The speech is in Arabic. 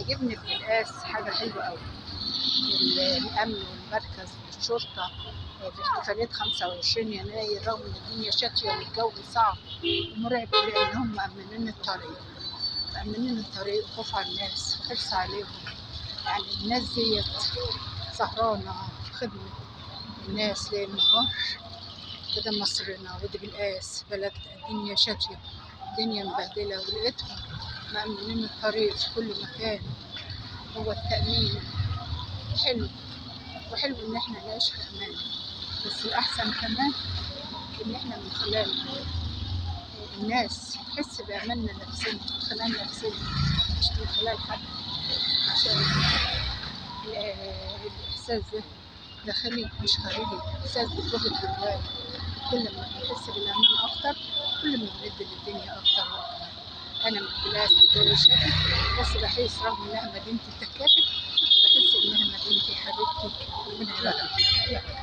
عجبني في القاس حاجة حلوة أوي، الأمن والمركز والشرطة في احتفالية 25 يناير رغم إن الدنيا شاتية والجو صعب ومرعب إلا إنهم مأمنين الطريق، مأمنين الطريق وخوف على الناس وحرص عليهم. يعني الناس ديت سهرانة خدمة الناس ليل نهار. ده مصرنا ودي بالقاس بلد الدنيا شاتية، الدنيا مبهدلة، ولقيتهم مأمنين الطريق في كل مكان. هو التأمين حلو، وحلو إن إحنا نعيش في أمان، بس الأحسن كمان إن إحنا من خلال الناس نحس بأماننا نفسنا، من خلال نفسنا مش من خلال حد، عشان الإحساس ده داخلي مش خارجي، إحساس بيتوجد جوانا. كل ما بنحس بالأمان أكتر كل ما بندي للدنيا أكتر وأكتر. أنا من بلاد الجو شتي، بس بحس رغم إنها مدينتي التكاتك بحس إنها مدينتي حبيبتي، ربنا يبارك.